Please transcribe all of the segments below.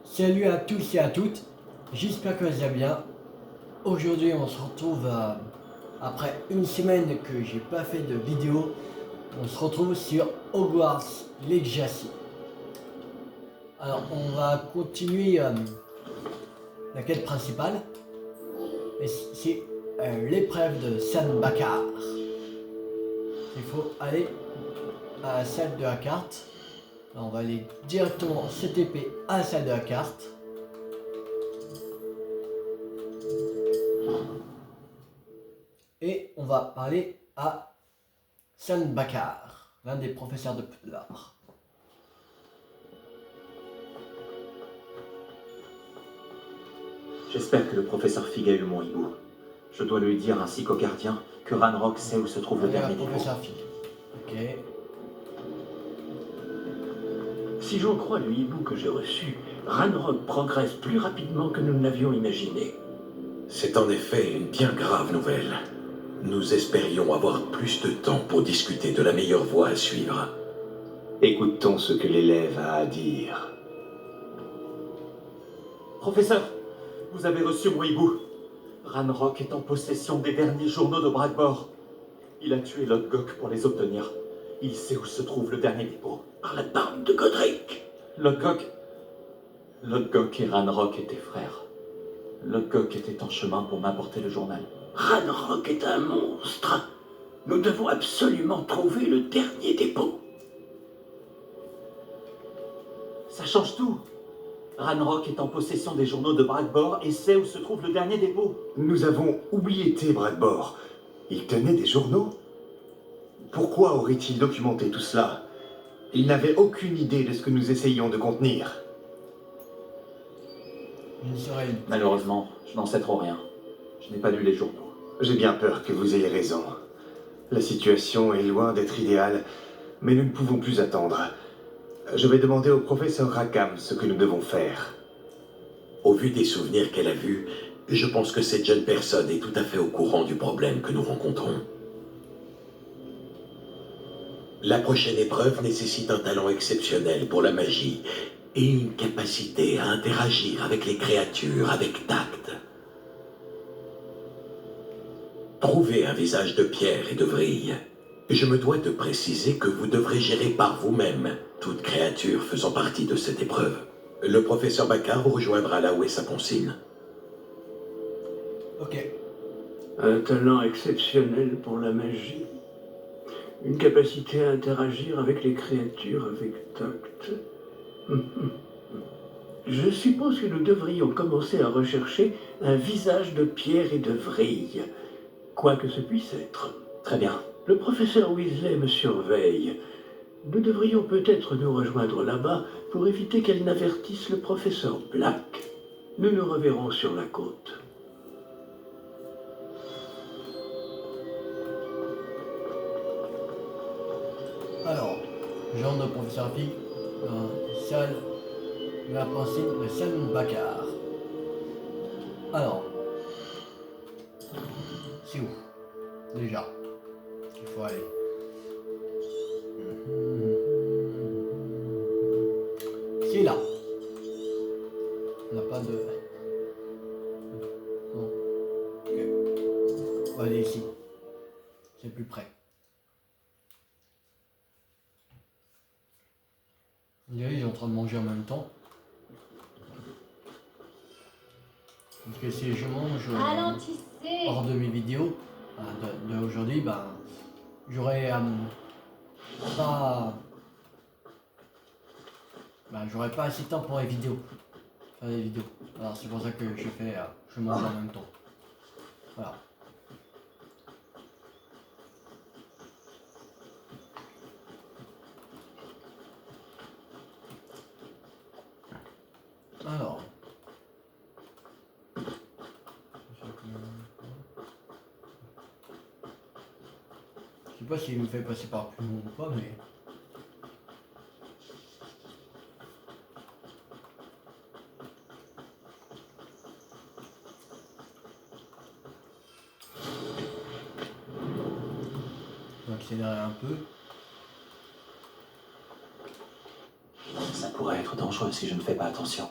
Salut à tous et à toutes, j'espère que vous allez bien. Aujourd'hui on se retrouve après une semaine que j'ai pas fait de vidéo. On se retrouve sur Hogwarts Legacy. Alors on va continuer la quête principale. Et c'est l'épreuve de San Bakar. Il faut aller à la salle de la carte. Alors, on va aller directement CTP à la salle de la carte. Et on va parler à San Bakar, l'un des professeurs de Poudlard. J'espère que le professeur Fig a eu mon hibou. Je dois lui dire ainsi qu'au gardien que Ranrock sait où se trouve le dernier niveau. Professeur Fig. Ok. Si j'en crois le hibou que j'ai reçu, Ranrock progresse plus rapidement que nous ne l'avions imaginé. C'est en effet une bien grave nouvelle. Nous espérions avoir plus de temps pour discuter de la meilleure voie à suivre. Écoutons ce que l'élève a à dire. Professeur, vous avez reçu mon hibou. Ranrock est en possession des derniers journaux de Bragbor. Il a tué Lodgok pour les obtenir. Il sait où se trouve le dernier dépôt. Par la barbe de Godric. Lodgok et Ranrock étaient frères. Lodgok était en chemin pour m'apporter le journal. Ranrock est un monstre. Nous devons absolument trouver le dernier dépôt. Ça change tout. Ranrock est en possession des journaux de Bragbor et sait où se trouve le dernier dépôt. Nous avons oublié Bragbor. Il tenait des journaux. Pourquoi aurait-il documenté tout cela? Il n'avait aucune idée de ce que nous essayions de contenir. Malheureusement, je n'en sais trop rien. Je n'ai pas lu les journaux. J'ai bien peur que vous ayez raison. La situation est loin d'être idéale, mais nous ne pouvons plus attendre. Je vais demander au professeur Rackham ce que nous devons faire. Au vu des souvenirs qu'elle a vus, je pense que cette jeune personne est tout à fait au courant du problème que nous rencontrons. La prochaine épreuve nécessite un talent exceptionnel pour la magie et une capacité à interagir avec les créatures avec tact. Trouvez un visage de pierre et de vrille. Je me dois de préciser que vous devrez gérer par vous-même toute créature faisant partie de cette épreuve. Le professeur Bakar vous rejoindra là où est sa consigne. Ok. Un talent exceptionnel pour la magie. Une capacité à interagir avec les créatures avec tact. Je suppose que nous devrions commencer à rechercher un visage de pierre et de vrille. Quoi que ce puisse être. Très bien. Le professeur Weasley me surveille. Nous devrions peut-être nous rejoindre là-bas pour éviter qu'elle n'avertisse le professeur Black. Nous nous reverrons sur la côte. Alors, genre de professeur Fig dans la salle de la pensée de San Bakar. Alors, c'est où déjà il faut aller? C'est là. On n'a pas de... Non. Ok. On va aller ici. C'est plus près. Il est en train de manger en même temps. Parce que si je mange hors de mes vidéos de aujourd'hui, ben j'aurais pas j'aurais pas assez de temps pour les vidéos. Faire des vidéos. Alors c'est pour ça que je mange en même temps. Voilà. Alors. Je sais pas s'il me fait passer par plus long ou pas, mais... Je vais accélérer un peu. Ça pourrait être dangereux si je ne fais pas attention.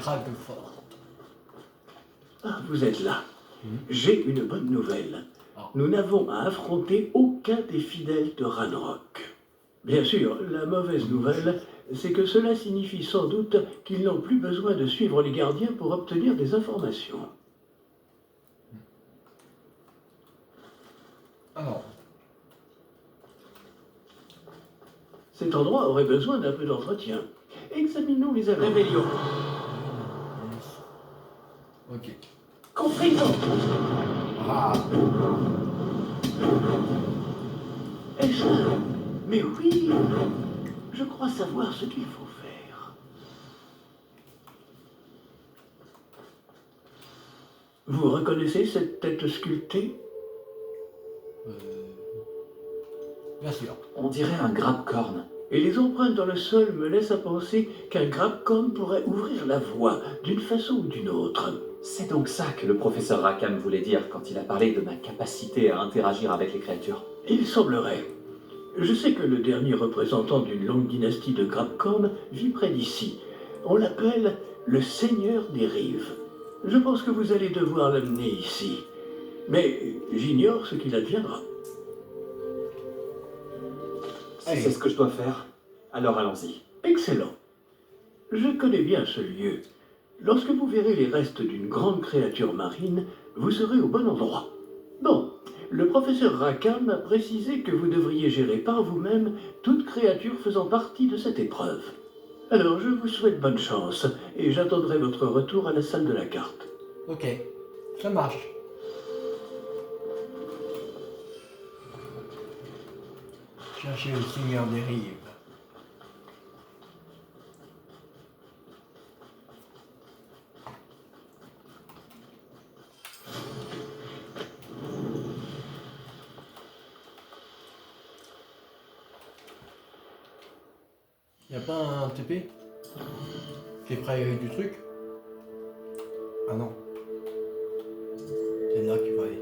Cragfort. Ah, vous êtes là. J'ai une bonne nouvelle. Ah. Nous n'avons à affronter aucun des fidèles de Ranrock. Bien sûr, la mauvaise nouvelle, c'est que cela signifie sans doute qu'ils n'ont plus besoin de suivre les gardiens pour obtenir des informations. Alors, Cet endroit aurait besoin d'un peu d'entretien. Examinons les rébellions. ok. Compris-nous. Ah, Est-ce là? Mais oui, je crois savoir ce qu'il faut faire. Vous reconnaissez cette tête sculptée? bien sûr. On dirait un grabcorn. Et les empreintes dans le sol me laissent à penser qu'un grabcorn pourrait ouvrir la voie d'une façon ou d'une autre. C'est donc ça que le professeur Rackham voulait dire quand il a parlé de ma capacité à interagir avec les créatures. Il semblerait. Je sais que le dernier représentant d'une longue dynastie de grabcorn vit près d'ici. On l'appelle le Seigneur des Rives. Je pense que vous allez devoir l'amener ici. Mais j'ignore ce qu'il adviendra. Si c'est ce que je dois faire, alors allons-y. Excellent. Je connais bien ce lieu. Lorsque vous verrez les restes d'une grande créature marine, vous serez au bon endroit. Bon, le professeur Rackham a précisé que vous devriez gérer par vous-même toute créature faisant partie de cette épreuve. Alors, je vous souhaite bonne chance, et j'attendrai votre retour à la salle de la carte. Ok, ça marche. Chercher le Seigneur des Rives. Y'a pas un TP qui est près du truc? Ah non. C'est là qu'il faut aller.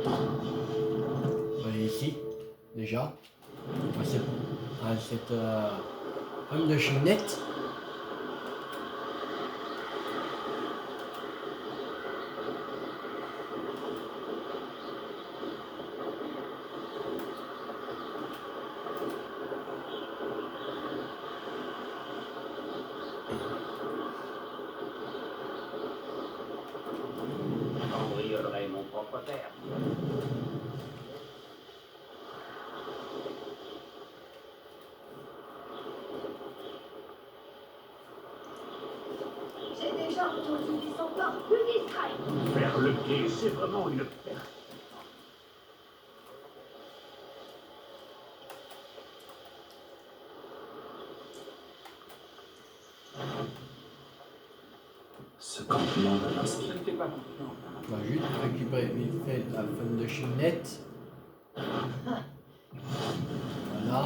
On va aller ici, déjà. À cette homme de chinette. Cambriolerai mon propre père. J'ai déjà entendu des encore plus discrets. Faire le quai, c'est vraiment une perte. Ce campement me l'inspire. Je ne t'ai pas confiance. On va juste récupérer vite fait la femme de chinette. Voilà.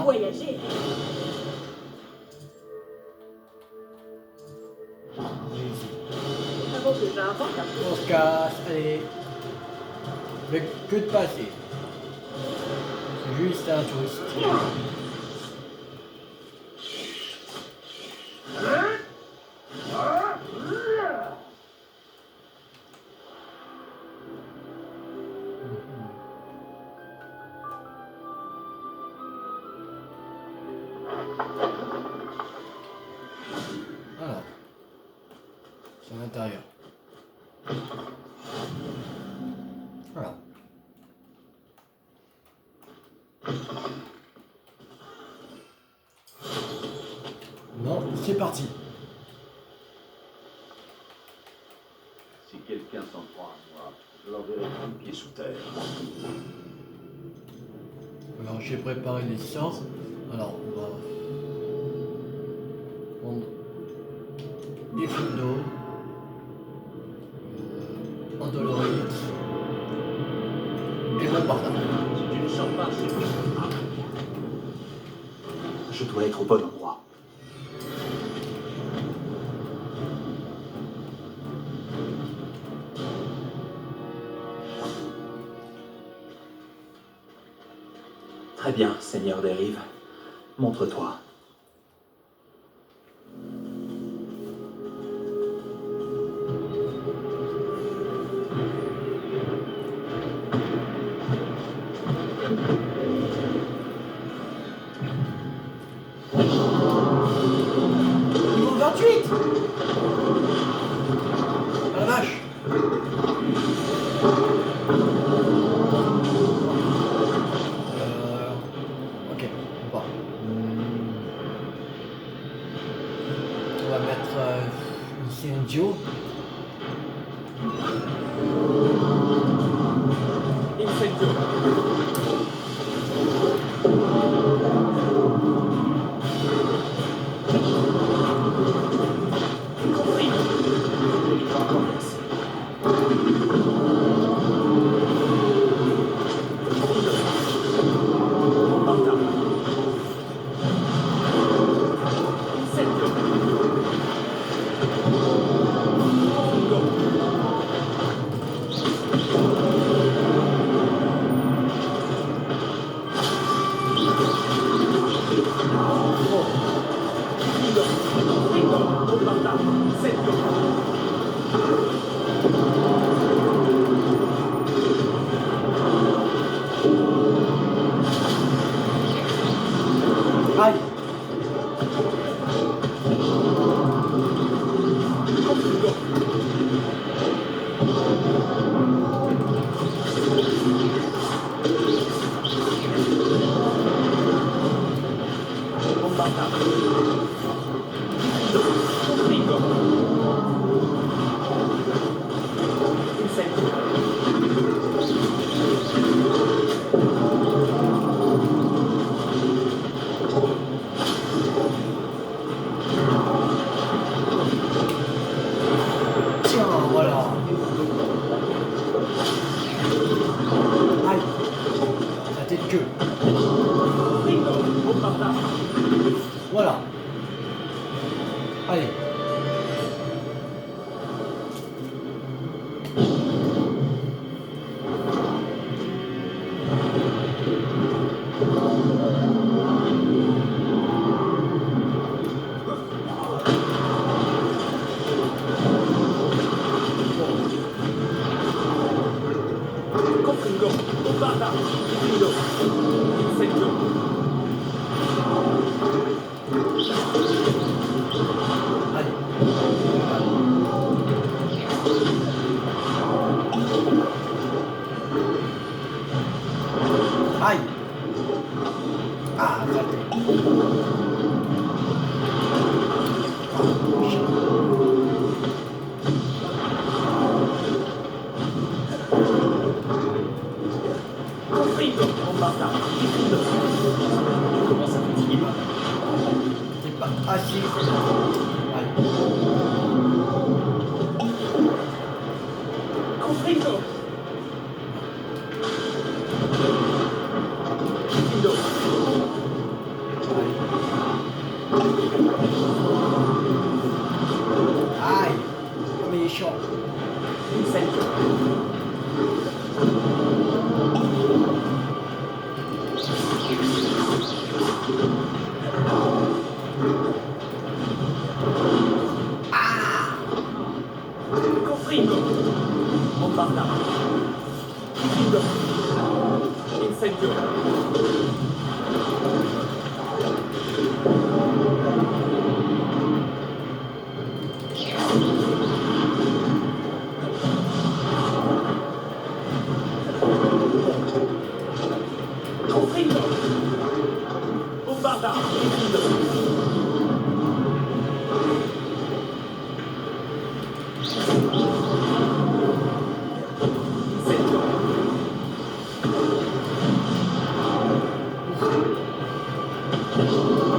Voyager. Et ici. Avant que j'invente On se casse, allez. Mais que de passer. C'est juste un touriste. Alors, c'est à l'intérieur. Voilà. Non, c'est parti. Si quelqu'un s'en prend à moi, je l'enverrai tout pied sous terre. Alors j'ai préparé les sorts. Alors on va prendre des foules d'eau, endolorique et bombardage. Si tu ne sors pas, c'est bon. Je dois être au bon endroit. Très bien, Seigneur des Rives. Montre-toi. Confringo, Bombarda, Incendio, Incendio. Aïe. Ah, raté. Confringo, Bombarda, Incendio. Tu commences à fatiguer. C'est pas assez. Aïe. Confringo. Incendio. Aïe. Comme il est chaud. Incendio. Confringo. Bombarda. Incendio. Incendio. Confringo. Bombarda. Incendio. Incendio.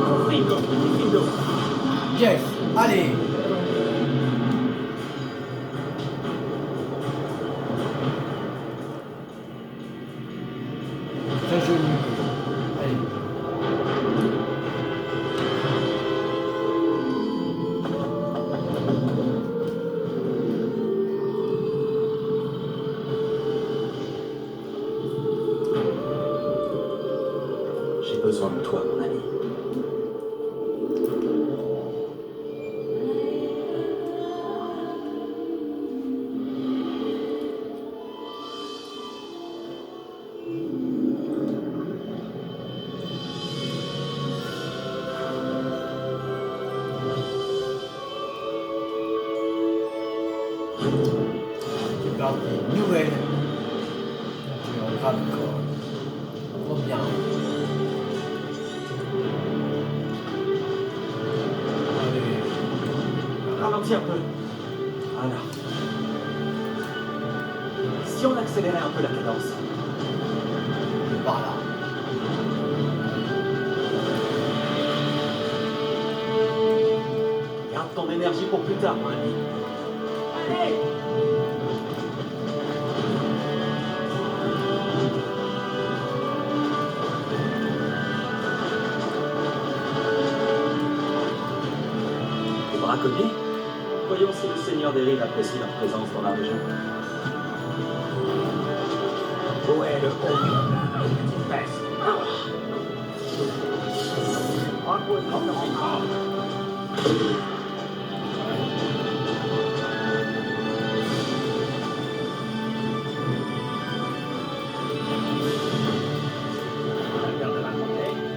Confringo. Incendio. Yes. Allez. Très joli. Allez. J'ai besoin de toi, mon ami. C'est parti. Nouvelle. On grave encore. Trop bien. Allez. Ralentis un peu. Voilà. Si on accélérait un peu la cadence. Par là. Garde ton énergie pour plus tard, mon ami. Allez! Les braconniers? Voyons si le seigneur des rives apprécie leur présence dans la région. Où est le haut? Petite peste.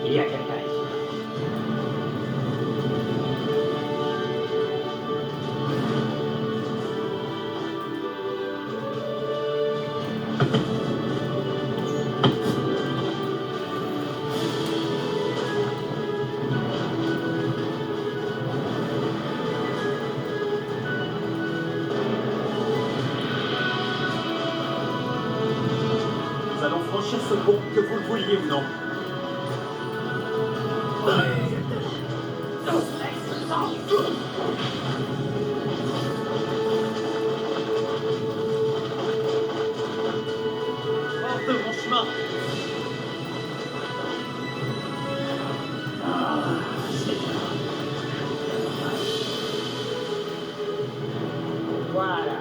Il y a quelqu'un ici. Nous allons franchir ce pont, que vous le vouliez ou non. Hors de mon chemin. Voilà.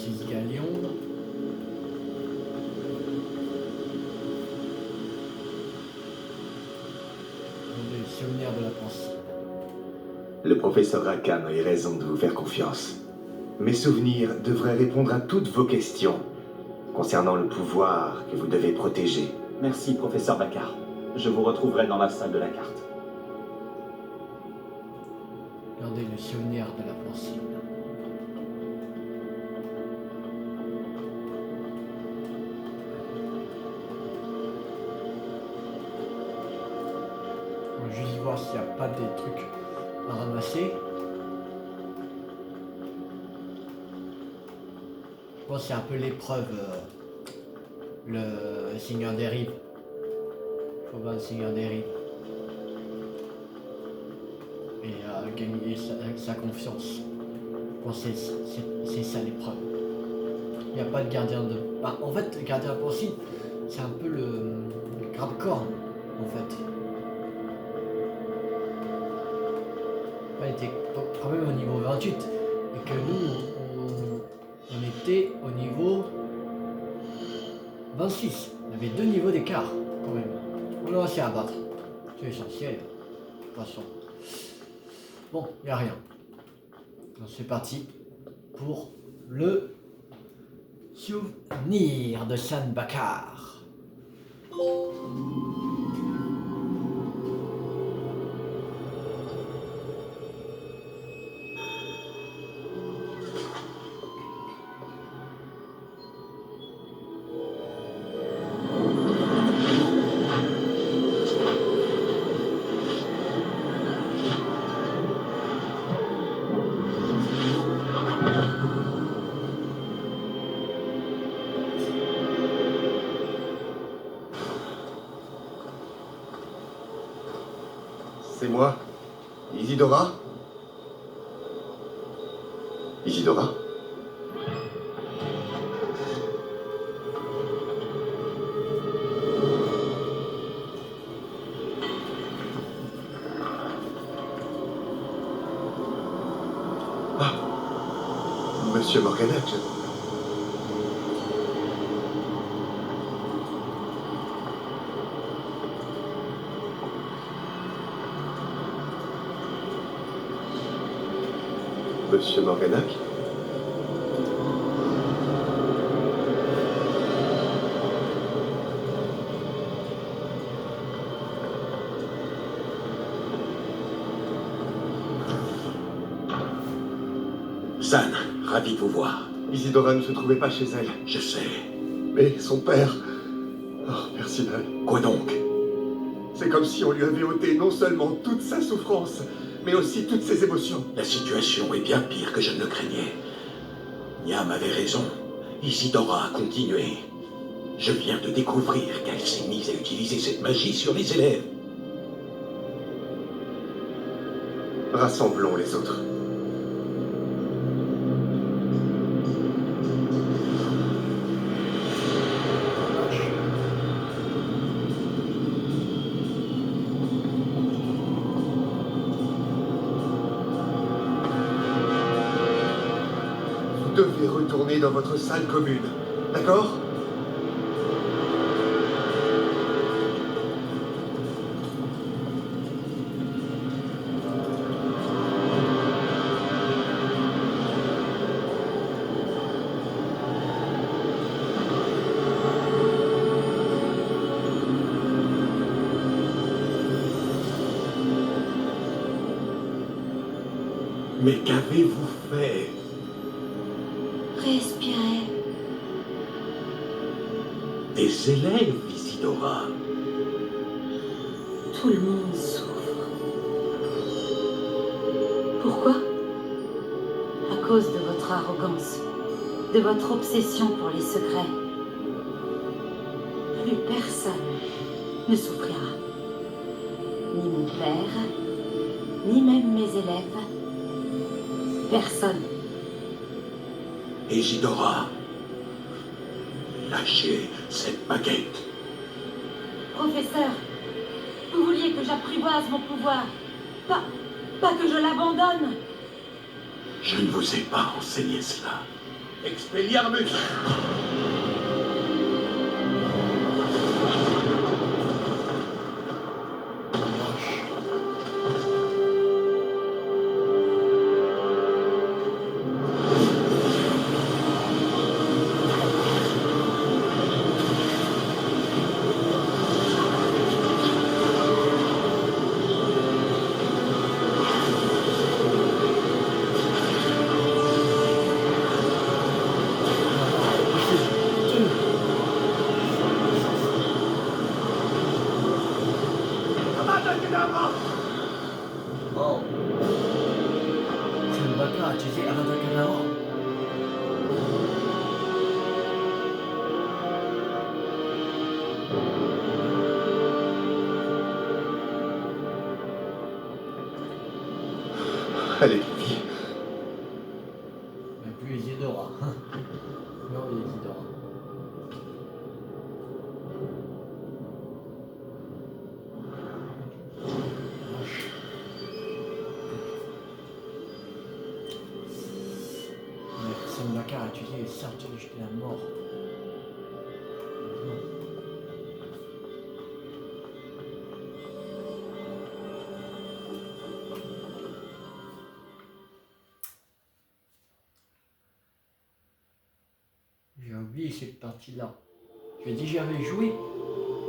6 galions. Le souvenir de la pensée. Le professeur Rackham a eu raison de vous faire confiance. Mes souvenirs devraient répondre à toutes vos questions concernant le pouvoir que vous devez protéger. Merci, professeur Baccar. Je vous retrouverai dans la salle de la carte. Regardez le souvenir de la pensée. On va juste voir s'il n'y a pas des trucs à ramasser. Je pense que c'est un peu l'épreuve, le Seigneur des Rives. Il faut voir le Seigneur des Rives. Et gagner sa confiance. Bon, c'est ça l'épreuve. Il n'y a pas de gardien de... Bah, en fait, le gardien de pensée, c'est un peu le grappe-corps, en fait. Il était quand même au niveau 28. Et que nous, on était au niveau 26. On avait 2 niveaux d'écart, quand même. On a réussi à abattre. C'est essentiel. De toute façon. Bon, il n'y a rien. Donc c'est parti pour le souvenir de San Bakar. C'est moi, Isidora. Isidora? Ah, Monsieur Morganac, Monsieur Morganac? San, ravi de vous voir. Isidora ne se trouvait pas chez elle. Je sais. Mais son père... Oh, Percival. Quoi donc? C'est comme si on lui avait ôté non seulement toute sa souffrance, mais aussi toutes ses émotions. La situation est bien pire que je ne le craignais. Niam avait raison. Isidora a continué. Je viens de découvrir qu'elle s'est mise à utiliser cette magie sur les élèves. Rassemblons les autres. Vous devez retourner dans votre salle commune, d'accord? Mais qu'avez-vous fait? Respirez. Des élèves, Isidora. Tout le monde souffre. Pourquoi? À cause de votre arrogance, de votre obsession pour les secrets. Plus personne ne souffrira. Ni mon père, ni même mes élèves. Personne. Isidora, lâchez cette baguette. Professeur, vous vouliez que j'apprivoise mon pouvoir. Pas que je l'abandonne. Je ne vous ai pas enseigné cela. Expelliarmus! Oh. C'est le bâtard à utiliser Avada Kedavra. Allez, Toufie. Mais plus Isidora. Non, Isidora. Sam Bakar a tué les sortes jusqu'à la mort. J'ai oublié cette partie-là. Je dis j'avais joué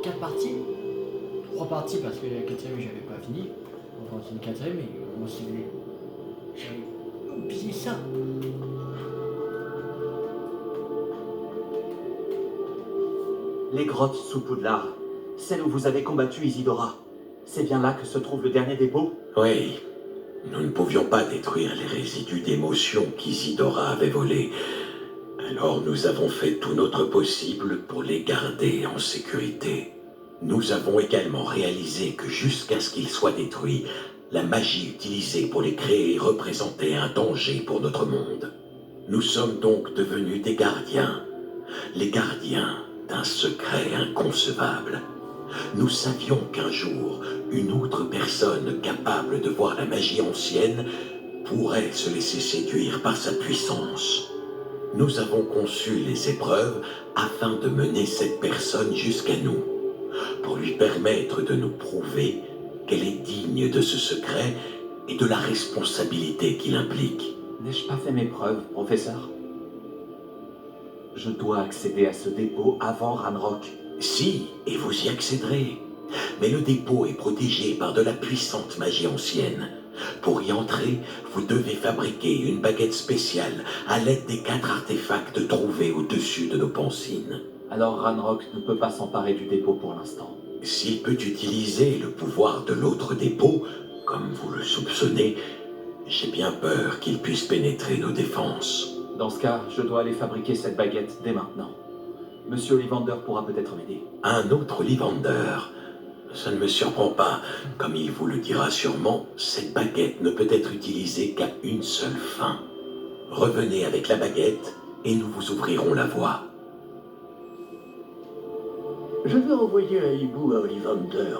4 parties. 3 parties parce que la 4ème j'avais pas fini. Enfin c'est une 4ème mais moi c'est j'avais oublié ça. Les grottes sous Poudlard, celle où vous avez combattu Isidora. C'est bien là que se trouve le dernier dépôt? Oui. Nous ne pouvions pas détruire les résidus d'émotions qu'Isidora avait volés. Alors nous avons fait tout notre possible pour les garder en sécurité. Nous avons également réalisé que jusqu'à ce qu'ils soient détruits, la magie utilisée pour les créer représentait un danger pour notre monde. Nous sommes donc devenus des gardiens. Les gardiens d'un secret inconcevable. Nous savions qu'un jour, une autre personne capable de voir la magie ancienne pourrait se laisser séduire par sa puissance. Nous avons conçu les épreuves afin de mener cette personne jusqu'à nous, pour lui permettre de nous prouver qu'elle est digne de ce secret et de la responsabilité qu'il implique. N'ai-je pas fait mes preuves, professeur? Je dois accéder à ce dépôt avant Ranrock. Si, et vous y accéderez. Mais le dépôt est protégé par de la puissante magie ancienne. Pour y entrer, vous devez fabriquer une baguette spéciale à l'aide des 4 artefacts trouvés au-dessus de nos pancines. Alors Ranrock ne peut pas s'emparer du dépôt pour l'instant. S'il peut utiliser le pouvoir de l'autre dépôt, comme vous le soupçonnez, j'ai bien peur qu'il puisse pénétrer nos défenses. Dans ce cas, je dois aller fabriquer cette baguette dès maintenant. Monsieur Ollivander pourra peut-être m'aider. Un autre Ollivander? Ça ne me surprend pas. Comme il vous le dira sûrement, cette baguette ne peut être utilisée qu'à une seule fin. Revenez avec la baguette et nous vous ouvrirons la voie. Je vais envoyer un hibou à Ollivander.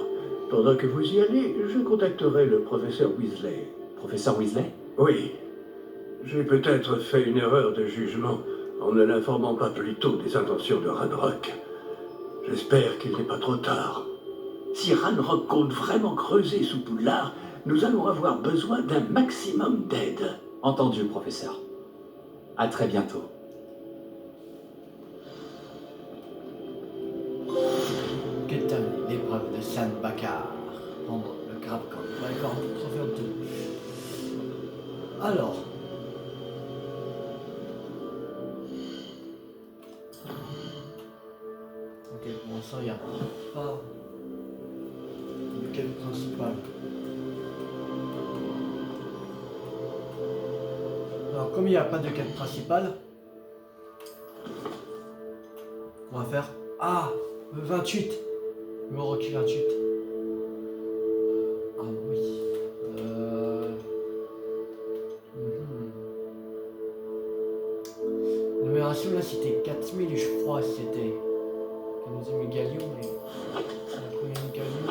Pendant que vous y allez, je contacterai le professeur Weasley. Professeur Weasley? Oui. J'ai peut-être fait une erreur de jugement en ne l'informant pas plus tôt des intentions de Ranrock. J'espère qu'il n'est pas trop tard. Si Ranrock compte vraiment creuser sous Poudlard, nous allons avoir besoin d'un maximum d'aide. Entendu, professeur. À très bientôt. Quête terminée, l'épreuve de Sam Bakar. Prendre le crabe comme d'accord, trophée obtenu. Alors. Ok, pour l'instant, il n'y a pas de quête principale. Alors, comme il n'y a pas de quête principale, on va faire. Ah, le 28. Le Rocky 28. Ah oui. Numération là c'était 4000 je crois c'était. Ça nous a mis Galion mais. Ça a combien de Galion?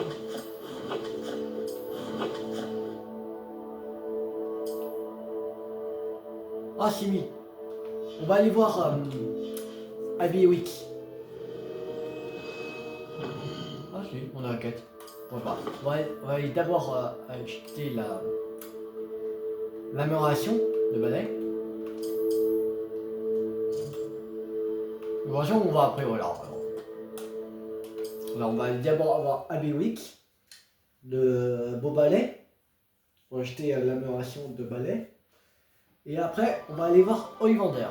Ah 6000. On va aller voir Abiwick. Ah si, on a la quête. On va aller d'abord acheter l'amélioration de balai. L'amélioration on va après, voilà. Alors on va d'abord avoir Abiwick, le beau balai. On va acheter l'amélioration de balai. Et après, on va aller voir Ollivander.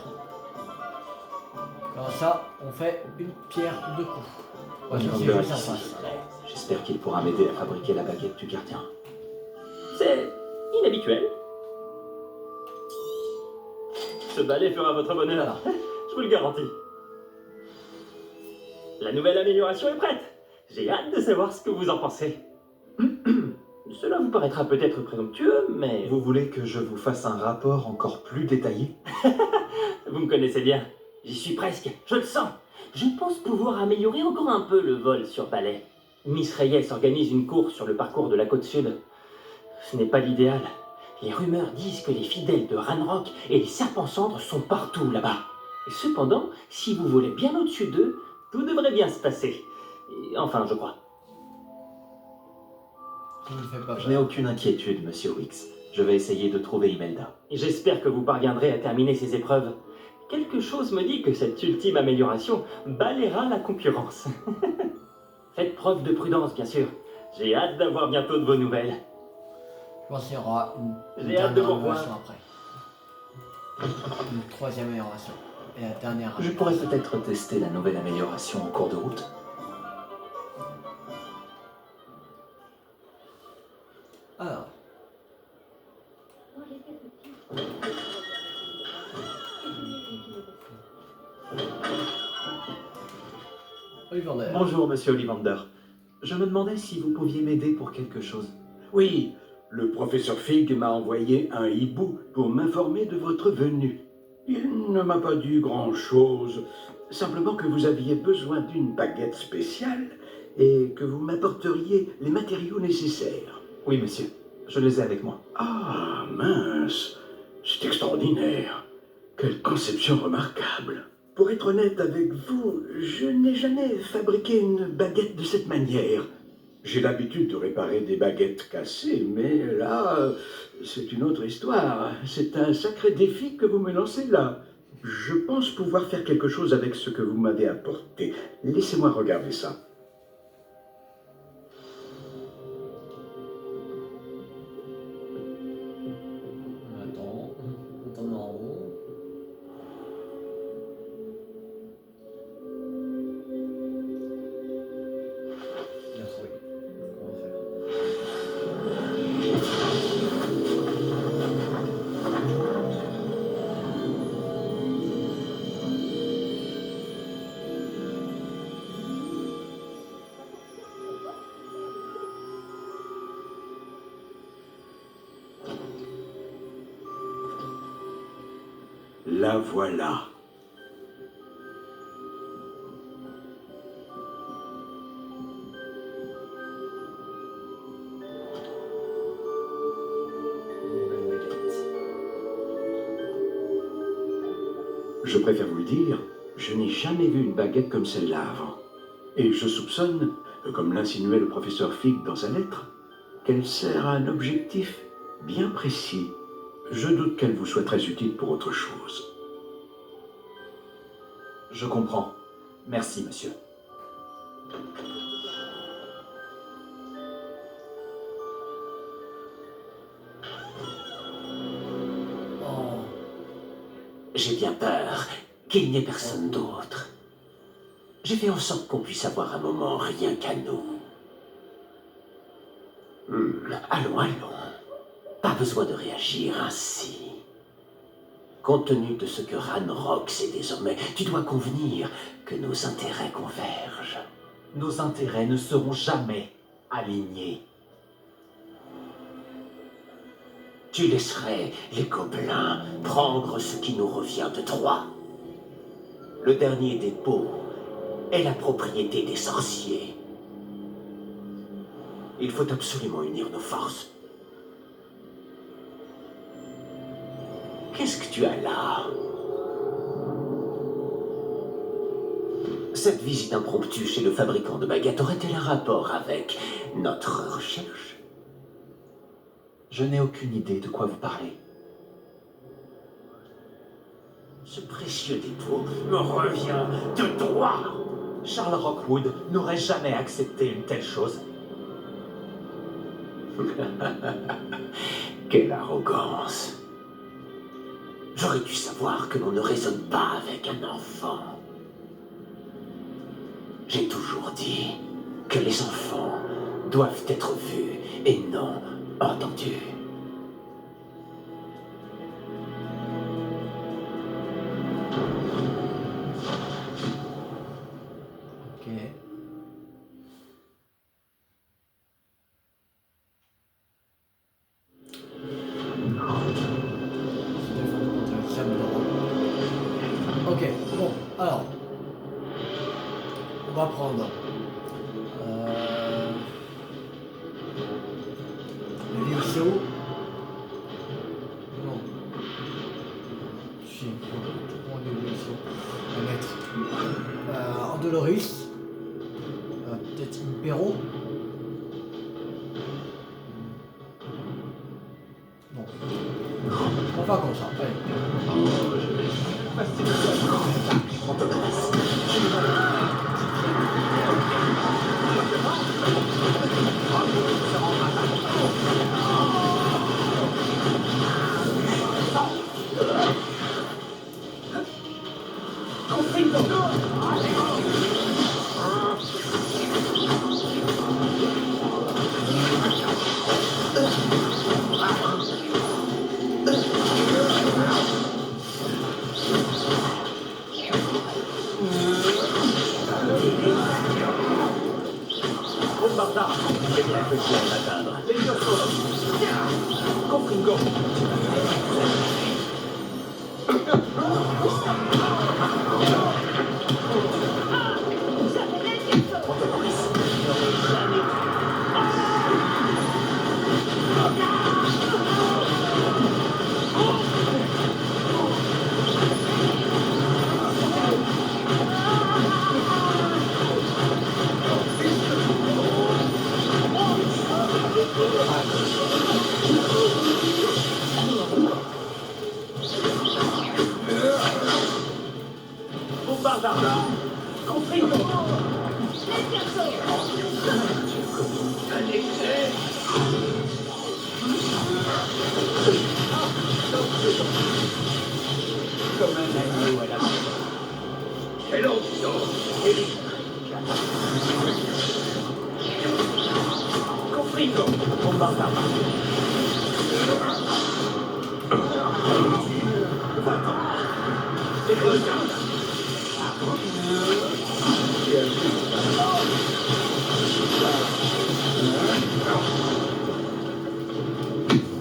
Comme ça, on fait une pierre deux coups. Ollivander est ici. J'espère qu'il pourra m'aider à fabriquer la baguette du gardien. C'est inhabituel. Ce balai fera votre bonheur, je vous le garantis. La nouvelle amélioration est prête. J'ai hâte de savoir ce que vous en pensez. Cela vous paraîtra peut-être présomptueux, mais... Vous voulez que je vous fasse un rapport encore plus détaillé? Vous me connaissez bien. J'y suis presque, je le sens. Je pense pouvoir améliorer encore un peu le vol sur balai. Miss Reyes organise une course sur le parcours de la côte sud. Ce n'est pas l'idéal. Les rumeurs disent que les fidèles de Ranrock et les serpents cendres sont partout là-bas. Et cependant, si vous volez bien au-dessus d'eux, tout devrait bien se passer. Enfin, je crois. Je n'ai aucune inquiétude, Monsieur Wicks. Je vais essayer de trouver Imelda. J'espère que vous parviendrez à terminer ces épreuves. Quelque chose me dit que cette ultime amélioration balayera la concurrence. Faites preuve de prudence, bien sûr. J'ai hâte d'avoir bientôt de vos nouvelles. Je pense qu'il y aura une J'ai hâte de dernière vous revoir. amélioration après. Une troisième amélioration. Et la dernière. Je pourrais peut-être tester la nouvelle amélioration en cours de route. Alors. Quand j'étais petit, Ollivander. Bonjour, Monsieur Ollivander. Je me demandais si vous pouviez m'aider pour quelque chose. Oui, le professeur Fig m'a envoyé un hibou pour m'informer de votre venue. Il ne m'a pas dit grand-chose, simplement que vous aviez besoin d'une baguette spéciale et que vous m'apporteriez les matériaux nécessaires. Oui, monsieur. Je les ai avec moi. Ah, mince, c'est extraordinaire. Quelle conception remarquable. Pour être honnête avec vous, je n'ai jamais fabriqué une baguette de cette manière. J'ai l'habitude de réparer des baguettes cassées, mais là, c'est une autre histoire. C'est un sacré défi que vous me lancez là. Je pense pouvoir faire quelque chose avec ce que vous m'avez apporté. Laissez-moi regarder ça. On tourne en rond. Bien trouvé. On va faire. La voilà. Je préfère vous le dire, je n'ai jamais vu une baguette comme celle-là avant. Et je soupçonne, comme l'insinuait le professeur Fig dans sa lettre, qu'elle sert à un objectif bien précis. Je doute qu'elle vous soit très utile pour autre chose. Je comprends. Merci, monsieur. Oh. J'ai bien peur qu'il n'y ait personne d'autre. J'ai fait en sorte qu'on puisse avoir un moment rien qu'à nous. Allons, allons. Pas besoin de réagir ainsi. Compte tenu de ce que Ranrock sait désormais, tu dois convenir que nos intérêts convergent. Nos intérêts ne seront jamais alignés. Tu laisserais les gobelins prendre ce qui nous revient de droit. Le dernier dépôt est la propriété des sorciers. Il faut absolument unir nos forces. Qu'est-ce que tu as là? Cette visite impromptue chez le fabricant de baguettes aurait-elle un rapport avec notre recherche? Je n'ai aucune idée de quoi vous parlez. Ce précieux dépôt me revient de droit. Charles Rockwood n'aurait jamais accepté une telle chose. Quelle arrogance. J'aurais dû savoir que l'on ne raisonne pas avec un enfant. J'ai toujours dit que les enfants doivent être vus et non entendus. Ok. Ok, bon, alors. On va prendre. Le VSO. Non. Si, on prend le VSO. On va mettre. Andoloris. Peut-être Impero. Non. On va comme ça. Allez. Bombarda, j'ai bien fait de l'atteindre. Les deux choses. Confringo. Bombarda, Confringo. Un excès. Comme un agneau à la main. Quel onction. Confringo. Bombarda. Les regards.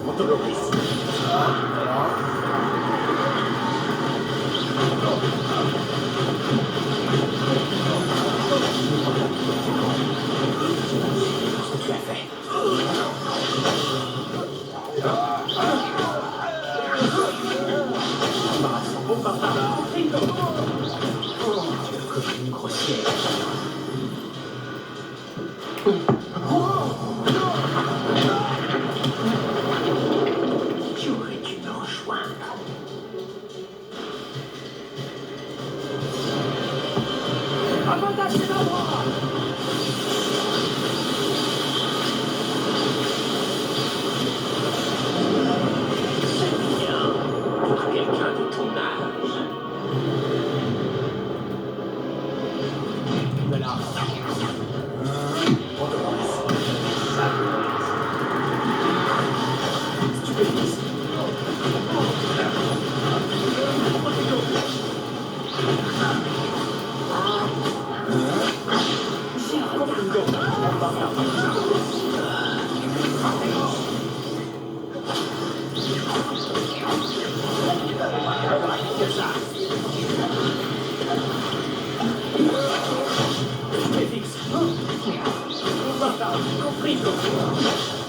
Montoloris. Ce que tu as fait. Bombarda. Comme une grossière. Tu aurais dû me rejoindre. Avantage de l'endroit. C'est bien pour quelqu'un de ton âge. Voilà. Stupéfice.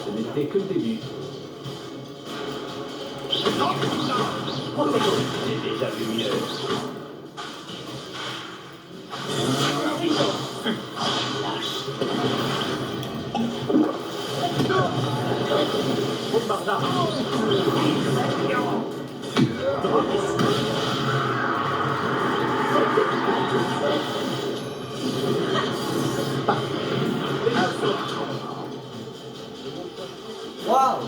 Ce n'était que le début. J'ai déjà vu mieux. Waouh,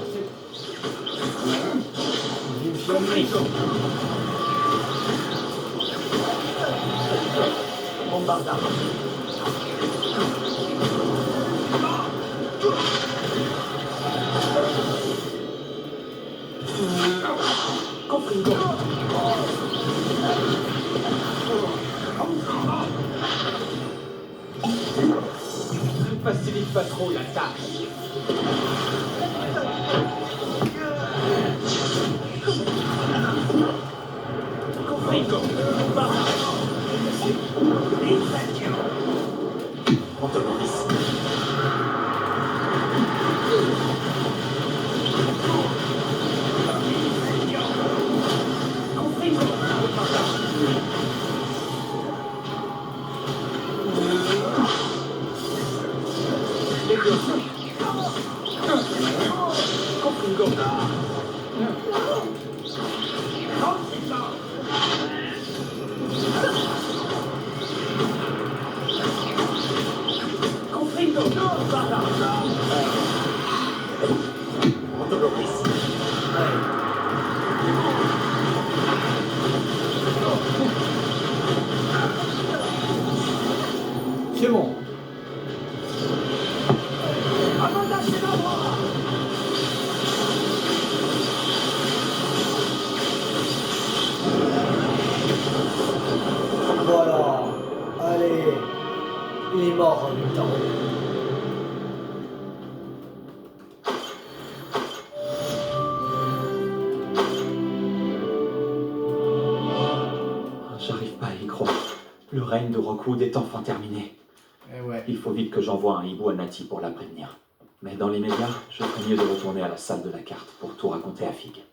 Ne facilite pas trop la tâche. Antonoris. c'est bon. Voilà. Allez. Il est mort en même temps. J'arrive pas à y croire. Le règne de Rockwood est enfin terminé. Eh ouais. Il faut vite que j'envoie un hibou à Nati pour la prévenir. Mais dans les médias, je ferais mieux de retourner à la salle de la carte pour tout raconter à Fig.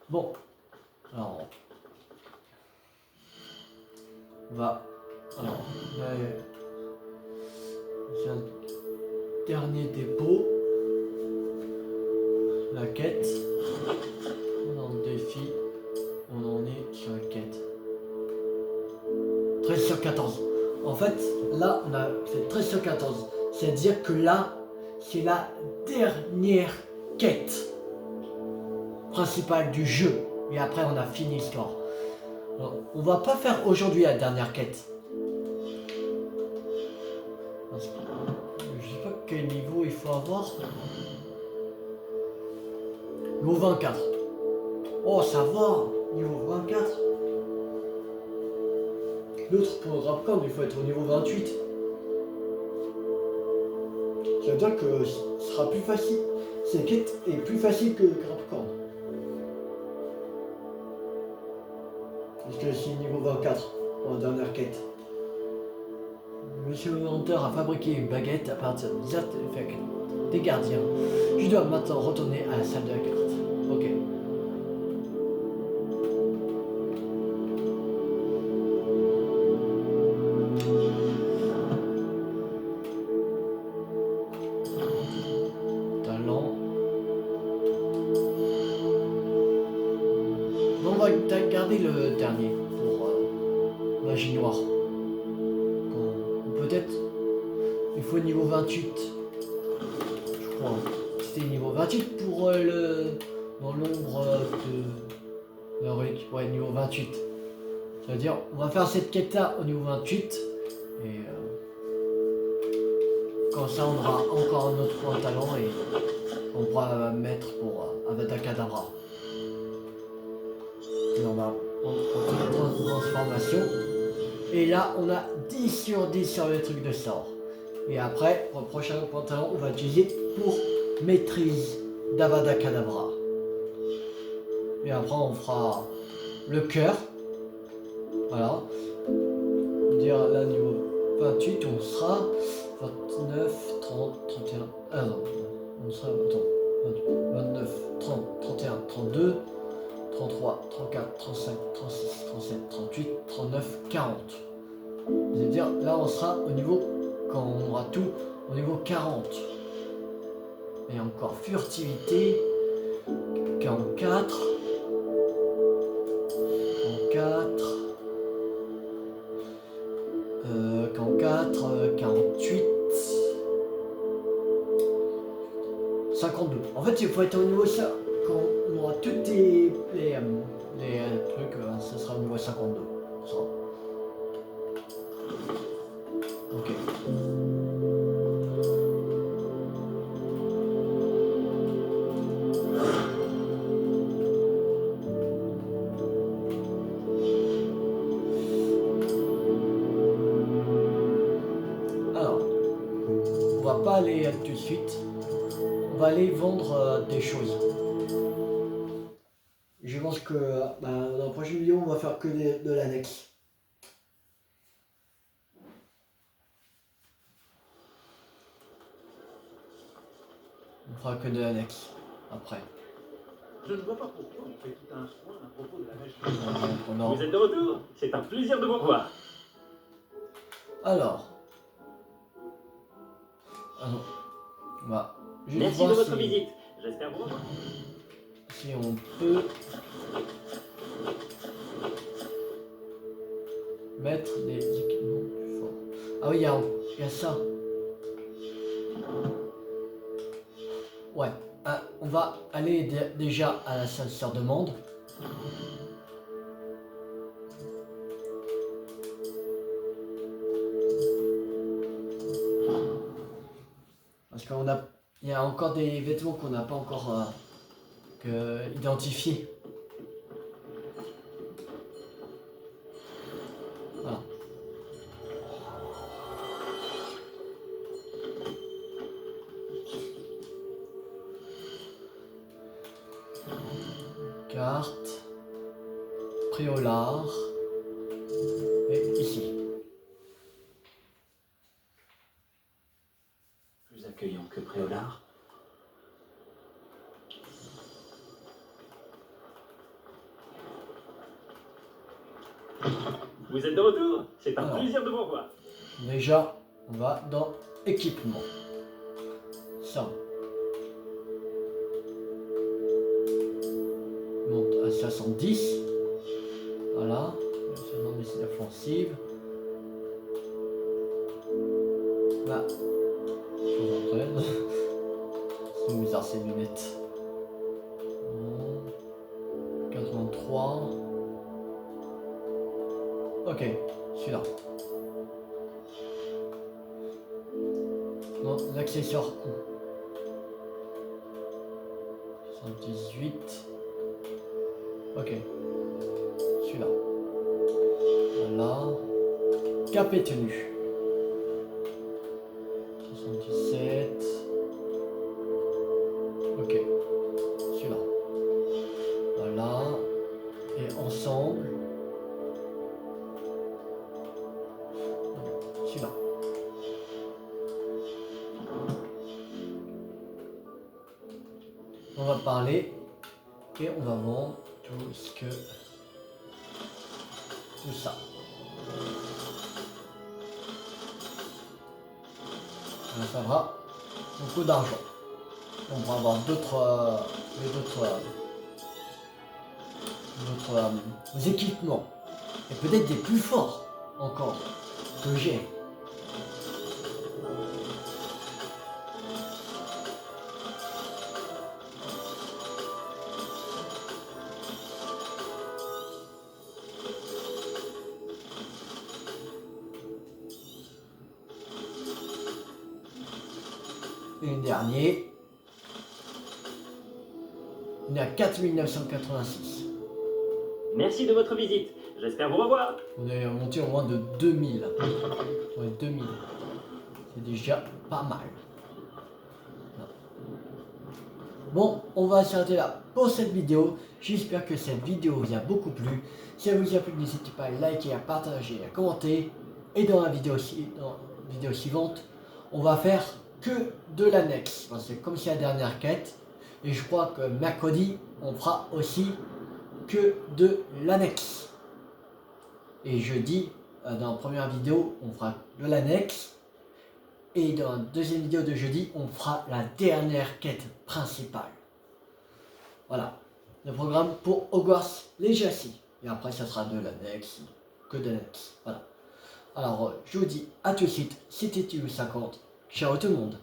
Bon. Alors. On va. Alors. Là, c'est un dernier dépôt. La quête. On est en défi. On en est sur la quête. 13 sur 14. En fait, là, on a fait 13 sur 14. C'est-à-dire que là, c'est la dernière quête principale du jeu. Et après, on a fini le score. Alors, on va pas faire aujourd'hui la dernière quête. Parce que je sais pas quel niveau il faut avoir. Niveau 24. Oh, ça va. Niveau 24. L'autre pour le Rapcorn, il faut être au niveau 28. Ça veut dire que ce sera plus facile. Cette quête est plus facile que Rapcorn. Parce que c'est niveau 24 pour la dernière quête. Monsieur Hunter a fabriqué une baguette à partir des artefacts des gardiens. Je dois maintenant retourner à la salle de la carte. Ok. Talent. On va garder le dernier pour magie noire. Peut-être il faut niveau 28. Je crois. C'était niveau 28 pour le dans l'ombre de la relique. Ouais, niveau 28. Ça veut dire on va faire cette quête là au niveau 28 et comme ça on aura encore un autre point de talent et on pourra mettre pour Avada Kedavra. Et on va prendre transformation. Et là on a 10 sur 10 sur le truc de sort. Et après, pour le prochain point de talent, on va utiliser pour maîtrise d'Avada Kedavra. Et après on fera le cœur. Voilà. Dire là niveau 28 on sera 29, 30, 31. Ah non, on sera attends, 29, 30, 31, 32, 33, 34, 35, 36, 37, 38, 39, 40. C'est-à-dire là on sera au niveau quand on aura tout au niveau 40. Et encore furtivité, 44, 44, 48, 52. En fait, il faut être au niveau ça. Quand on aura tous les trucs, ça sera au niveau 52. Ça. Ok. Alors, on va pas aller tout de suite. On va aller vendre des choses. Je pense que dans la prochaine vidéo, on va faire que de l'annexe. On fera que de l'annexe après. Je ne vois pas pourquoi on fait tout un soin à propos de la mèche. Vous êtes de retour? C'est un plaisir de vous revoir. Alors. Ah non. On va juste Merci voir de votre si, visite. J'espère vous revoir. si on peut mettre des équipements plus forts. Ah oui, il y a ça. Ouais. On va aller déjà à la salle de demande. Parce il y a encore des vêtements qu'on n'a pas encore identifiés. Voilà. Carte, Préolard, et ici. Plus accueillant que Préolard. Vous êtes de retour? C'est un Alors. plaisir de vous revoir. Déjà, on va dans équipement. Ça. On monte à 70. Voilà. Maintenant, des offensives. Là. 73. C'est bizarre ces lunettes. 83. Ok, celui-là. Non, l'accessoire coup. 78. Ok. Celui-là. Voilà. Cap et tenue. 77. Ok. Celui-là. Voilà. Et ensemble. Celui-là. On va parler et on va vendre tout ce que... tout ça. Ça fera beaucoup d'argent. On va avoir d'autres équipements. Et peut-être des plus forts encore que j'ai. Et le dernier, on est à 4986. Merci de votre visite. J'espère vous revoir. On est monté au moins de 2000. Ouais, 2000. C'est déjà pas mal. Non. Bon, on va s'arrêter là pour cette vidéo. J'espère que cette vidéo vous a beaucoup plu. Si elle vous a plu, n'hésitez pas à liker, à partager, à commenter. Et dans la vidéo suivante, on va faire que de l'annexe. Parce que comme c'est la dernière quête, et je crois que mercredi, on fera aussi que de l'annexe. Et jeudi, dans la première vidéo, on fera de l'annexe. Et dans la deuxième vidéo de jeudi, on fera la dernière quête principale. Voilà, le programme pour Hogwarts Legacy. Et après, ça sera de l'annexe, que de l'annexe. Voilà. Alors, je vous dis à tout de suite, c'était TU50. Ciao tout le monde.